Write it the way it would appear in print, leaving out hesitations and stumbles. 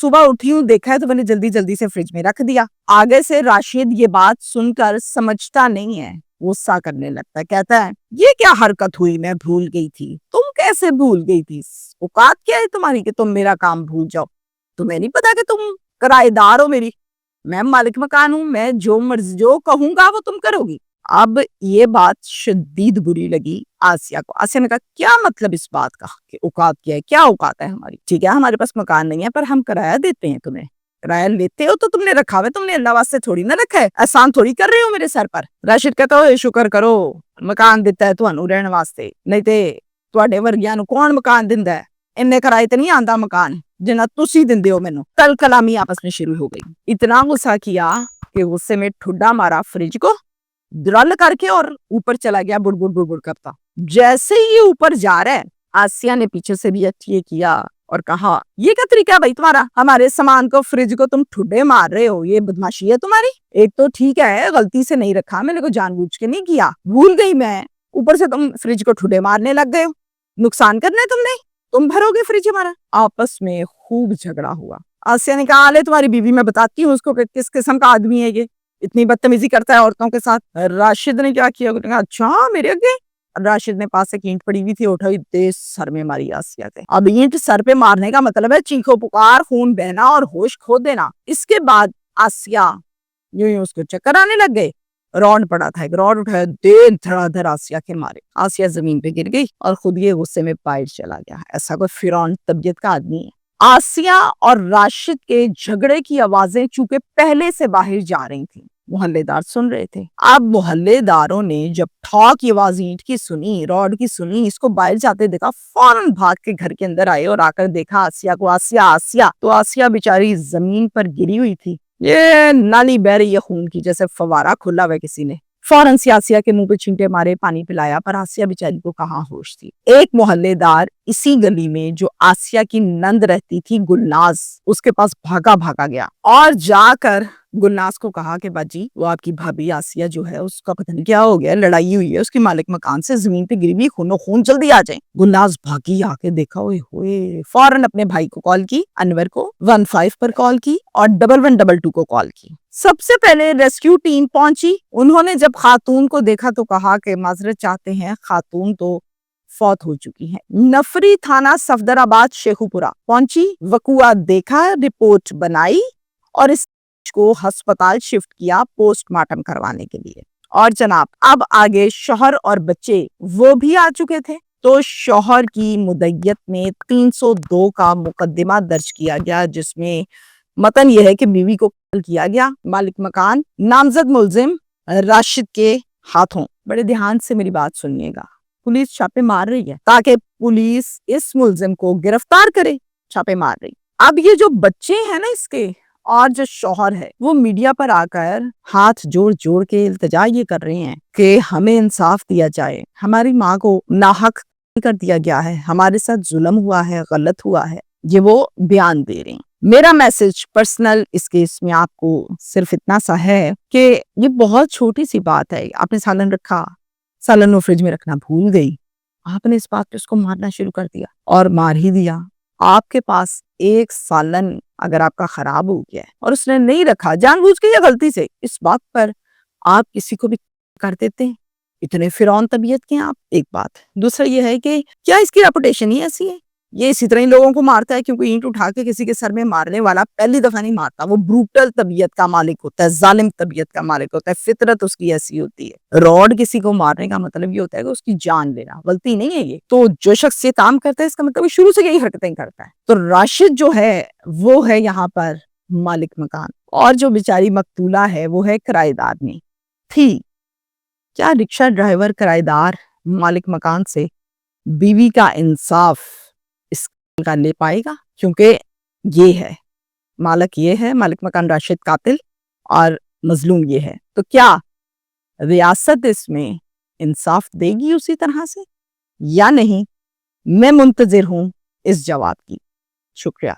صبح اٹھی ہوں دیکھا ہے تو میں نے جلدی جلدی سے فریج میں رکھ دیا. آگے سے راشد یہ بات سن کر سمجھتا نہیں ہے, غصہ کرنے لگتا ہے, کہتا ہے یہ کیا حرکت ہوئی, میں بھول گئی تھی. تم کیسے بھول گئی تھی؟ اوقات کیا ہے تمہاری کہ تم میرا کام بھول جاؤ؟ تمہیں نہیں پتا کہ تم کرایہ دار ہو میری, میں مالک مکان ہوں, میں جو مرضی جو کہوں گا وہ تم کرو گی. اب یہ بات شدید بری لگی آسیہ کو. آسیہ نے کہا کیا مطلب اس بات کا کہ اوقات کیا ہے, کیا اوقات ہے ہماری؟ ٹھیک ہے ہمارے پاس مکان نہیں ہے پر ہم کرایہ دیتے ہیں تمہیں, کرایہ لیتے ہو تو تم نے رکھا ہوا, تم نے اللہ واسطے تھوڑی نہ رکھا ہے, احسان تھوڑی کر رہے ہو میرے سر پر. راشد کہتا ہو شکر کرو مکان دیتا ہے تانوں رہن واسطے, نہیں تے تواڈے ورگیاں نوں کون مکان دیندا ہے؟ اننے کرائے تے نہیں آندا مکان جنہ تسی دیندے ہو مینوں. کل کلامی آپس میں شروع ہو گئی. اتنا غصہ کیا کہ غصے میں ٹھڈا مارا فریج کو, درل کر کے اور اوپر چلا گیا بڑ بڑ بڑ بڑ کرتا. جیسے ہی اوپر جا رہا ہے آسیہ نے پیچھے سے بھی یہ کیا اور کہا یہ کیا طریقہ ہے بھائی تمہارا, ہمارے سامان کو فریج کو تم ٹھڈے مار رہے ہو, یہ بدماشی ہے تمہاری. ایک تو ٹھیک ہے غلطی سے نہیں رکھا, میں نے کو جان بوجھ کے نہیں کیا, بھول گئی میں, اوپر سے تم فریج کو ٹھڈے مارنے لگ گئے ہو, نقصان کرنا ہے تم نے, تم بھرو گے فریج ہمارا. آپس میں خوب جھگڑا ہوا. آسیہ نے کہا لے تمہاری بیوی میں بتاتی ہوں اس کو کہ کس قسم کا آدمی ہے, یہ اتنی بدتمیزی کرتا ہے عورتوں کے ساتھ. راشد نے کیا کیا, اچھا میرے اگے. راشد نے پاس ایک اینٹ پڑی ہوئی تھی, اٹھائی تیز سر میں ماری آسیہ کے. اب اینٹ سر پہ مارنے کا مطلب ہے چیخو پکار, خون بہنا اور ہوش کھو دینا. اس کے بعد آسیہ یوں اس کو چکر آنے لگ گئے. راڈ پڑا تھا, ایک راڈ اٹھایا, دیر دھڑا دھڑ آسیہ کے مارے. آسیہ زمین پہ گر گئی اور خود یہ غصے میں باہر چلا گیا. ایسا کوئی فرعون طبیعت کا آدمی ہے. آسیہ اور راشد کے جھگڑے کی آوازیں چونکہ پہلے سے باہر جا رہی تھیں, محلے دار سن رہے تھے. اب محلے داروں نے جب ٹھاک کی آواز اینٹ کی سنی, راڈ کی سنی, اس کو باہر جاتے دیکھا, فوراً بھاگ کے گھر کے اندر آئے اور آ کر دیکھا آسیہ کو. آسیہ آسیہ تو آسیہ بیچاری زمین پر گری ہوئی تھی, یہ نالی بہ رہی ہے خون کی, جیسے فوارہ کھلا ہوا کسی نے. فوراً سے آسیہ کے منہ پہ چھینٹے مارے, پانی پلایا, پر آسیہ بیچاری کو کہاں ہوش تھی. ایک محلے دار اسی گلی میں جو آسیہ کی نند رہتی تھی گلناز, اس کے پاس بھاگا بھاگا گیا اور جا کر گلناز کو کہا کہ باجی وہ آپ کی بھابھی آسیہ جو ہے اس کا پتہ نہیں کیا ہو گیا, لڑائی ہوئی ہے اس کی مالک مکان سے, زمین پہ گری ہوئی, خون و خون, جلدی آ جائیں. گلناز بھاگی, آ کے دیکھا ہوئے ہوئے, فوراً اپنے بھائی کو کال کی, انور کو 15 پر کال کی اور 1122 کو کال کی. سب سے پہلے ریسکیو ٹیم پہنچی. انہوں نے جب خاتون کو دیکھا تو کہا کہ معذرت چاہتے ہیں, خاتون تو فوت ہو چکی ہیں. نفری تھانہ صفدر آباد شیخو پورہ پہنچی, وقوع دیکھا, رپورٹ بنائی اور اس کو ہسپتال شفٹ کیا پوسٹ مارٹم کروانے کے لیے. اور جناب اب آگے شوہر اور بچے وہ بھی آ چکے تھے, تو شوہر کی مدعیت میں 302 کا مقدمہ درج کیا گیا, جس میں متن یہ ہے کہ بیوی کو قتل کیا گیا. مالک مکان نامزد ملزم راشد کے ہاتھوں. بڑے دھیان سے میری بات سنیے گا, پولیس چھاپے مار رہی ہے تاکہ پولیس اس ملزم کو گرفتار کرے, چھاپے مار رہی. اب یہ جو بچے ہیں نا اس کے اور جو شوہر ہے وہ میڈیا پر آ کر ہاتھ جوڑ جوڑ کے التجا یہ کر رہے ہیں کہ ہمیں انصاف دیا جائے, ہماری ماں کو ناحق کر دیا گیا ہے, ہمارے ساتھ ظلم ہوا ہے, غلط ہوا ہے, یہ وہ بیان دے رہے ہیں. میرا میسج پرسنل اس کیس میں آپ کو صرف اتنا سا ہے کہ یہ بہت چھوٹی سی بات ہے. آپ نے سالن رکھا, سالن وہ فریج میں رکھنا بھول گئی, آپ نے اس بات پہ اس کو مارنا شروع کر دیا اور مار ہی دیا. آپ کے پاس ایک سالن اگر آپ کا خراب ہو گیا ہے اور اس نے نہیں رکھا جان بوجھ کے یا غلطی سے, اس بات پر آپ کسی کو بھی کر دیتے ہیں. اتنے فرعون طبیعت کے ہیں آپ. ایک بات. دوسرا یہ ہے کہ کیا اس کی ریپوٹیشن ہی ایسی ہے, یہ اسی طرح ہی لوگوں کو مارتا ہے, کیونکہ اینٹ اٹھا کے کسی کے سر میں مارنے والا پہلی دفعہ نہیں مارتا, وہ بروٹل طبیعت کا مالک ہوتا ہے, ظالم طبیعت کا مالک ہوتا ہے, فطرت اس کی ایسی ہوتی ہے. راڈ کسی کو مارنے کا مطلب یہ ہوتا ہے کہ اس کی جان لینا, غلطی نہیں ہے یہ. تو جو شخص یہ کام کرتا ہے اس کا مطلب وہ شروع سے یہی حرکتیں کرتا ہے. تو راشد جو ہے وہ ہے یہاں پر مالک مکان, اور جو بیچاری مقتولہ ہے وہ ہے کرایہ دار نہیں تھی. کیا رکشہ ڈرائیور کرایہ دار مالک مکان سے بیوی کا انصاف اس کا لے پائے گا؟ کیونکہ یہ ہے مالک, یہ ہے مالک مکان راشد قاتل اور مظلوم یہ ہے. تو کیا ریاست اس میں انصاف دے گی اسی طرح سے یا نہیں؟ میں منتظر ہوں اس جواب کی. شکریہ.